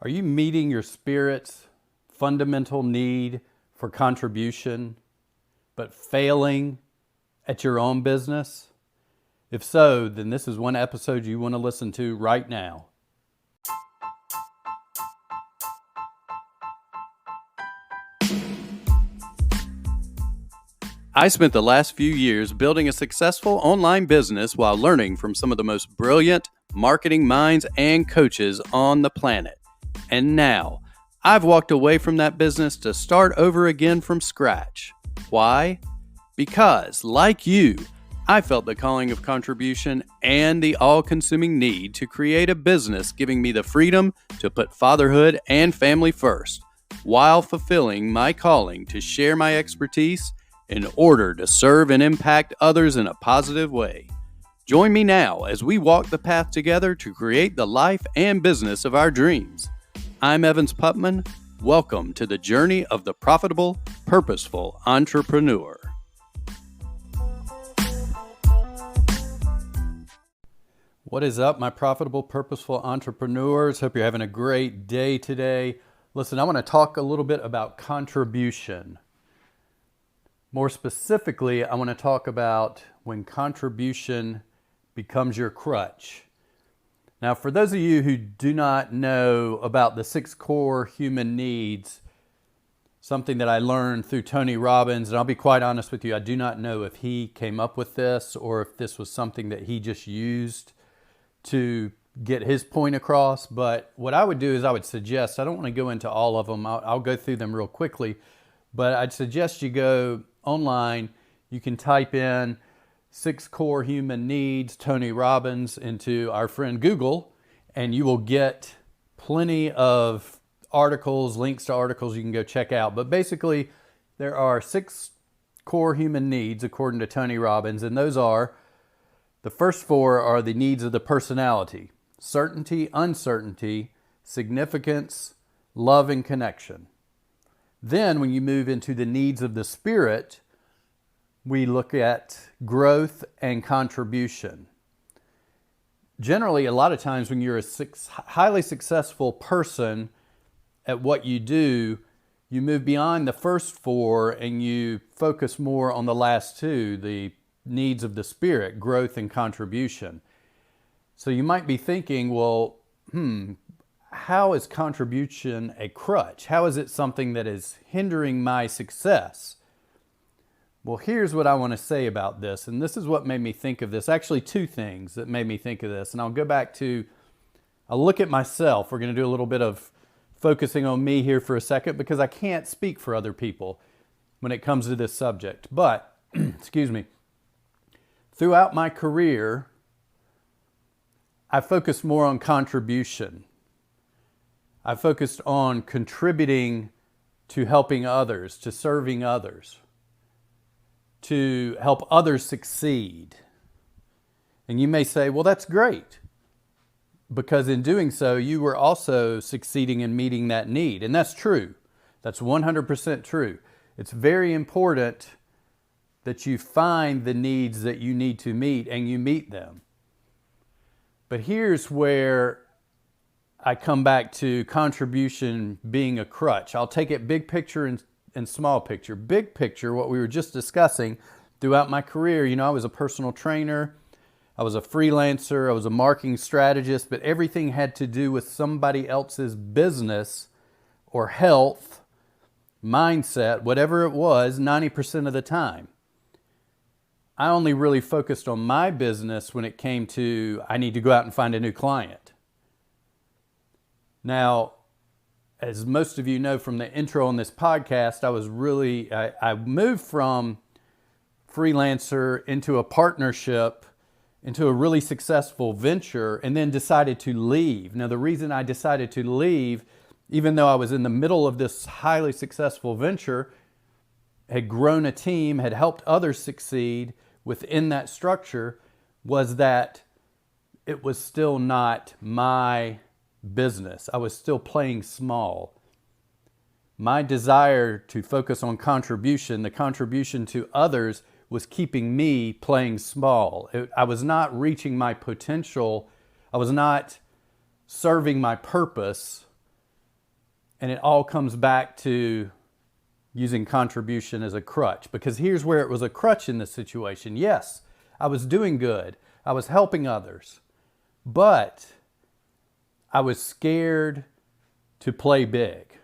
Are you meeting your spirit's fundamental need for contribution, but failing at your own business? If so, then this is one episode you want to listen to right now. I spent the last few years building a successful online business while learning from some of the most brilliant marketing minds and coaches on the planet. And now, I've walked away from that business to start over again from scratch. Why? Because, like you, I felt the calling of contribution and the all-consuming need to create a business giving me the freedom to put fatherhood and family first, while fulfilling my calling to share my expertise in order to serve and impact others in a positive way. Join me now as we walk the path together to create the life and business of our dreams. I'm Evans Putman. Welcome to the journey of the profitable, purposeful entrepreneur. What is up, my profitable, purposeful entrepreneurs? Hope you're having a great day today. Listen, I want to talk a little bit about contribution. More specifically, I want to talk about when contribution becomes your crutch. Now, for those of you who do not know about the 6 core human needs, something that I learned through Tony Robbins, and I'll be quite honest with you, I do not know if he came up with this or if this was something that he just used to get his point across. But what I would do is I would suggest, I don't want to go into all of them, I'll go through them real quickly, but I'd suggest you go online, you can type in 6 core human needs, Tony Robbins, into our friend Google, and you will get plenty of articles, links to articles you can go check out. But basically, there are 6 core human needs according to Tony Robbins, and those are, the first 4 are the needs of the personality: certainty, uncertainty, significance, love, and connection. Then when you move into the needs of the spirit, we look at growth and contribution. Generally, a lot of times when you're a highly successful person at what you do, you move beyond the first 4 and you focus more on the last 2, the needs of the spirit, growth and contribution. So you might be thinking, well, how is contribution a crutch? How is it something that is hindering my success? Well, here's what I want to say about this, and this is what made me think of this. Actually, 2 things that made me think of this, and I'll go back to, I'll look at myself. We're going to do a little bit of focusing on me here for a second because I can't speak for other people when it comes to this subject. But, excuse me, throughout my career, I focused more on contribution. I focused on contributing to helping others, to serving others, to help others succeed. And you may say, well, that's great, because in doing so, you were also succeeding in meeting that need. And that's true. That's 100% true. It's very important that you find the needs that you need to meet and you meet them. But here's where I come back to contribution being a crutch. I'll take it big picture and small picture. Big picture, what we were just discussing throughout my career, I was a personal trainer, I was a freelancer, I was a marketing strategist, but everything had to do with somebody else's business or health, mindset, whatever it was, 90% of the time. I only really focused on my business when it came to, I need to go out and find a new client. Now, as most of you know from the intro on this podcast, I moved from freelancer into a partnership, into a really successful venture, and then decided to leave. Now, the reason I decided to leave, even though I was in the middle of this highly successful venture, had grown a team, had helped others succeed within that structure, was that it was still not my business. I was still playing small. My desire to focus on contribution, the contribution to others, was keeping me playing small. I was not reaching my potential. I was not serving my purpose And it all comes back to using contribution as a crutch, because here's where it was a crutch in this situation. Yes, I was doing good. I was helping others, but I was scared to play big.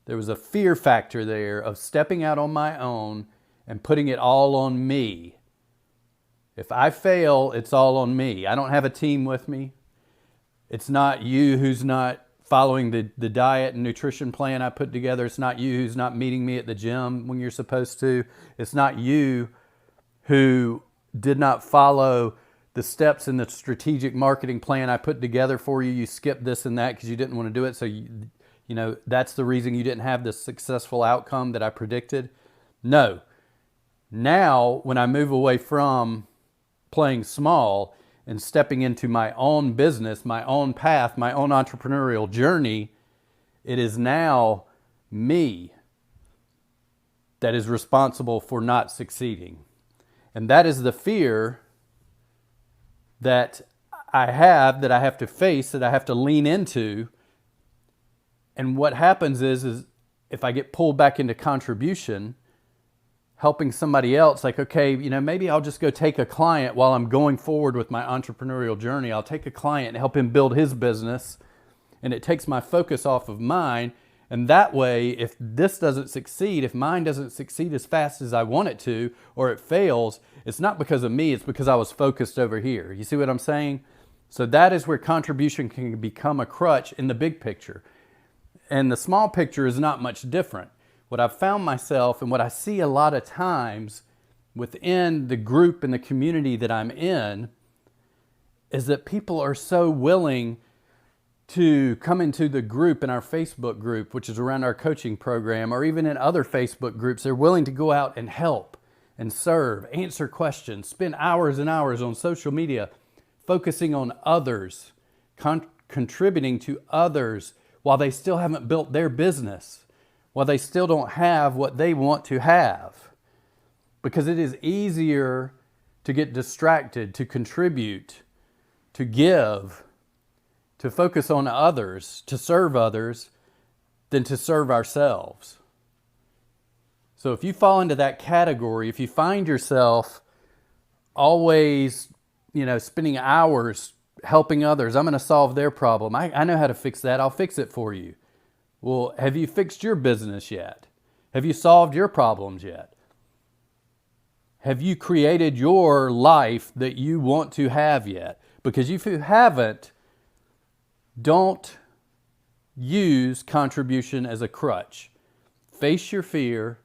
There was a fear factor there of stepping out on my own and putting it all on me. If I fail, it's all on me. I don't have a team with me. It's not you who's not following the diet and nutrition plan I put together. It's not you who's not meeting me at the gym when you're supposed to. It's not you who did not follow the steps in the strategic marketing plan I put together for you. You skipped this and that because you didn't want to do it. So, that's the reason you didn't have the successful outcome that I predicted. No. Now, when I move away from playing small and stepping into my own business, my own path, my own entrepreneurial journey, it is now me that is responsible for not succeeding. And that is the fear that I have to face, that I have to lean into. And what happens is if I get pulled back into contribution, helping somebody else, like, okay, maybe I'll just go take a client while I'm going forward with my entrepreneurial journey. I'll take a client and help him build his business, and it takes my focus off of mine. And that way, if this doesn't succeed, if mine doesn't succeed as fast as I want it to, or it fails, it's not because of me, it's because I was focused over here. You see what I'm saying? So that is where contribution can become a crutch in the big picture. And the small picture is not much different. What I've found myself, and what I see a lot of times within the group and the community that I'm in, is that people are so willing to come into the group, in our Facebook group, which is around our coaching program, or even in other Facebook groups. They're willing to go out and help and serve, answer questions, spend hours and hours on social media, focusing on others, contributing to others while they still haven't built their business, while they still don't have what they want to have. Because it is easier to get distracted, to contribute, to give, to focus on others, to serve others, than to serve ourselves. So if you fall into that category, if you find yourself always, spending hours helping others, I'm going to solve their problem. I know how to fix that. I'll fix it for you. Well, have you fixed your business yet? Have you solved your problems yet? Have you created your life that you want to have yet? Because if you haven't, don't use contribution as a crutch. Face your fear.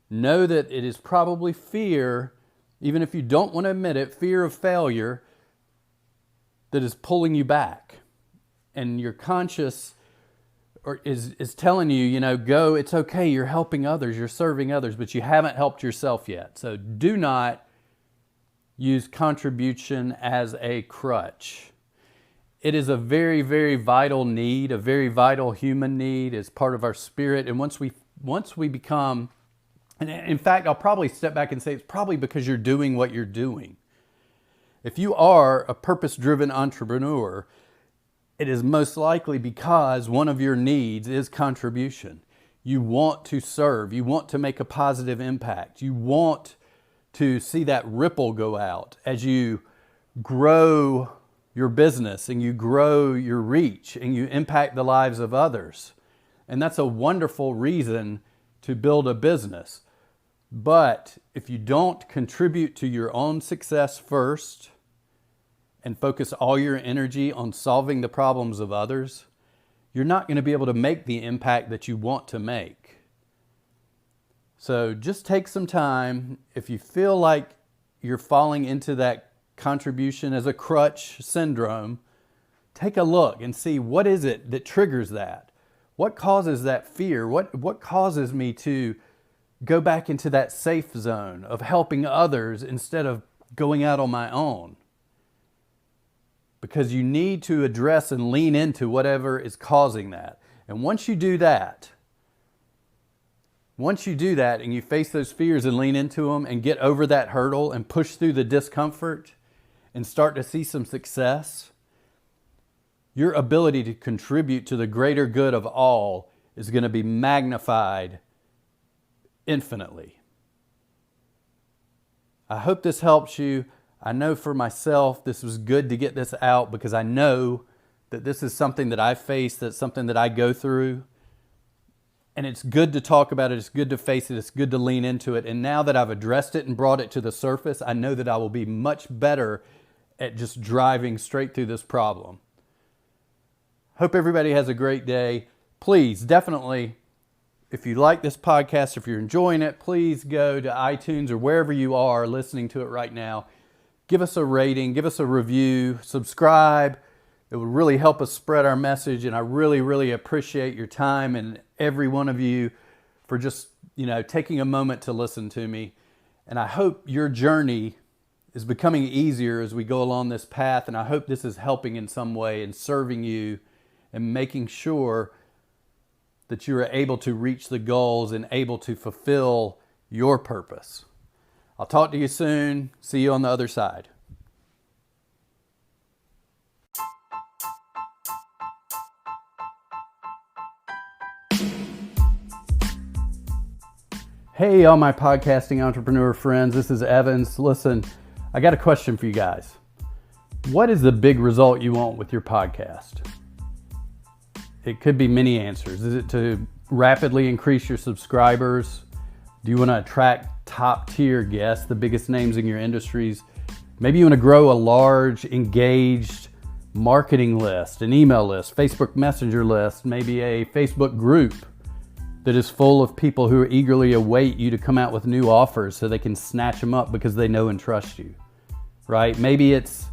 Know that it is probably fear, even if you don't want to admit it, fear of failure that is pulling you back. And your conscious is telling you, go, it's okay, you're helping others, you're serving others, but you haven't helped yourself yet. So do not use contribution as a crutch. It is a very, very vital need, a very vital human need. It's part of our spirit. And once we become, and in fact, I'll probably step back and say it's probably because you're doing what you're doing. If you are a purpose-driven entrepreneur, it is most likely because one of your needs is contribution. You want to serve. You want to make a positive impact. You want to see that ripple go out as you grow your business and you grow your reach and you impact the lives of others. And that's a wonderful reason to build a business. But if you don't contribute to your own success first and focus all your energy on solving the problems of others, you're not going to be able to make the impact that you want to make. So just take some time. If you feel like you're falling into that contribution as a crutch syndrome, take a look and see what is it that triggers that. What causes that fear? What causes me to go back into that safe zone of helping others instead of going out on my own? Because you need to address and lean into whatever is causing that. And once you do that and you face those fears and lean into them and get over that hurdle and push through the discomfort and start to see some success, your ability to contribute to the greater good of all is going to be magnified infinitely. I hope this helps you. I know for myself, this was good to get this out because I know that this is something that I face, that's something that I go through. And it's good to talk about it. It's good to face it. It's good to lean into it. And now that I've addressed it and brought it to the surface, I know that I will be much better at just driving straight through this problem. Hope everybody has a great day. Please, definitely, if you like this podcast, if you're enjoying it, please go to iTunes or wherever you are listening to it right now. Give us a rating, give us a review, subscribe. It would really help us spread our message, and I really, really appreciate your time and every one of you for just, taking a moment to listen to me. And I hope your journey is becoming easier as we go along this path, and I hope this is helping in some way and serving you and making sure that you are able to reach the goals and able to fulfill your purpose. I'll talk to you soon. See you on the other side. Hey, all my podcasting entrepreneur friends, this is Evans. Listen, I got a question for you guys. What is the big result you want with your podcast? It could be many answers. Is it to rapidly increase your subscribers? Do you want to attract top tier guests, the biggest names in your industries? Maybe you want to grow a large, engaged marketing list, an email list, Facebook Messenger list, maybe a Facebook group that is full of people who eagerly await you to come out with new offers so they can snatch them up because they know and trust you, right? Maybe it's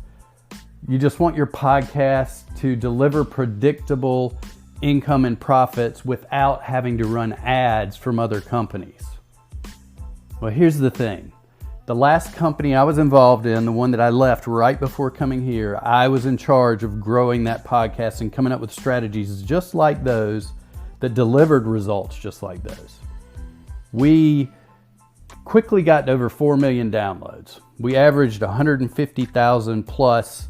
you just want your podcast to deliver predictable income and profits without having to run ads from other companies. Well, here's the thing. The last company I was involved in, the one that I left right before coming here, I was in charge of growing that podcast and coming up with strategies just like those that delivered results just like those. We quickly got to over 4 million downloads. We averaged 150,000 plus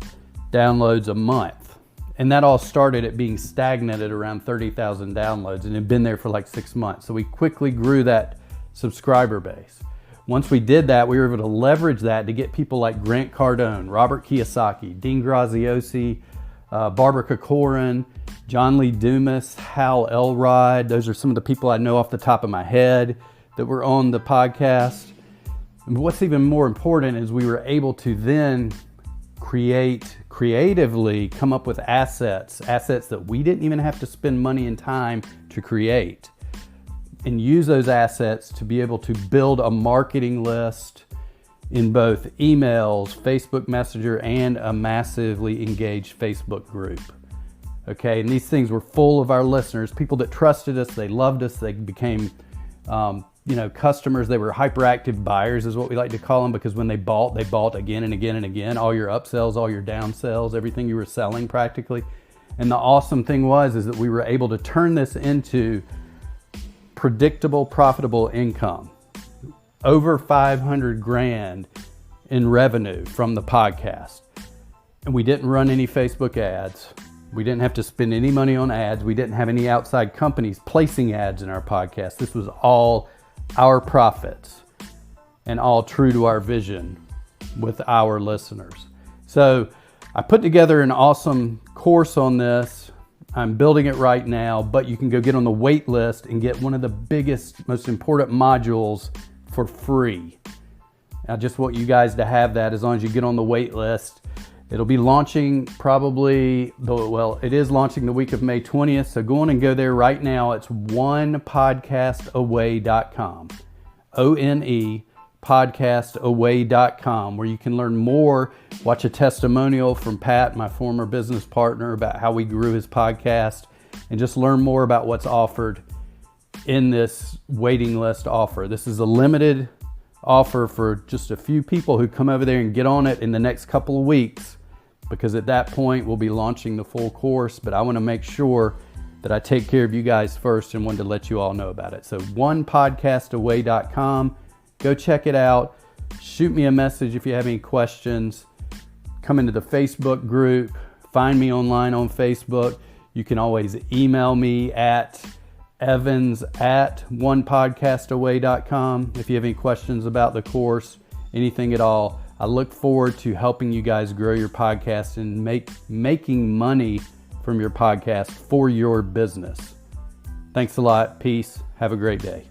downloads a month. And that all started at being stagnant at around 30,000 downloads and had been there for like 6 months. So we quickly grew that subscriber base. Once we did that, we were able to leverage that to get people like Grant Cardone, Robert Kiyosaki, Dean Graziosi, Barbara Corcoran, John Lee Dumas, Hal Elrod. Those are some of the people I know off the top of my head that were on the podcast. And what's even more important is we were able to then creatively come up with assets that we didn't even have to spend money and time to create, and use those assets to be able to build a marketing list in both emails, Facebook Messenger, and a massively engaged Facebook group. Okay, and these things were full of our listeners, people that trusted us, they loved us, they became customers. They were hyperactive buyers is what we like to call them, because when they bought again and again and again, all your upsells, all your downsells, everything you were selling practically. And the awesome thing is that we were able to turn this into predictable, profitable income. Over 500 grand in revenue from the podcast. And we didn't run any Facebook ads. We didn't have to spend any money on ads. We didn't have any outside companies placing ads in our podcast. This was all our profits and all true to our vision with our listeners. So I put together an awesome course on this. I'm building it right now, but you can go get on the wait list and get one of the biggest, most important modules for free. I just want you guys to have that as long as you get on the wait list. It'll be launching it is launching the week of May 20th. So go on and go there right now. It's onepodcastaway.com. ONE podcastaway.com, where you can learn more, watch a testimonial from Pat, my former business partner, about how we grew his podcast, and just learn more about what's offered in this waiting list offer. This is a limited offer for just a few people who come over there and get on it in the next couple of weeks, because at that point we'll be launching the full course. But I want to make sure that I take care of you guys first and wanted to let you all know about it. So onepodcastaway.com. Go check it out. Shoot me a message if you have any questions. Come into the Facebook group, find me online on Facebook. You can always email me at evans@onepodcastaway.com if you have any questions about the course, anything at all. I look forward to helping you guys grow your podcast and making money from your podcast for your business. Thanks a lot. Peace. Have a great day.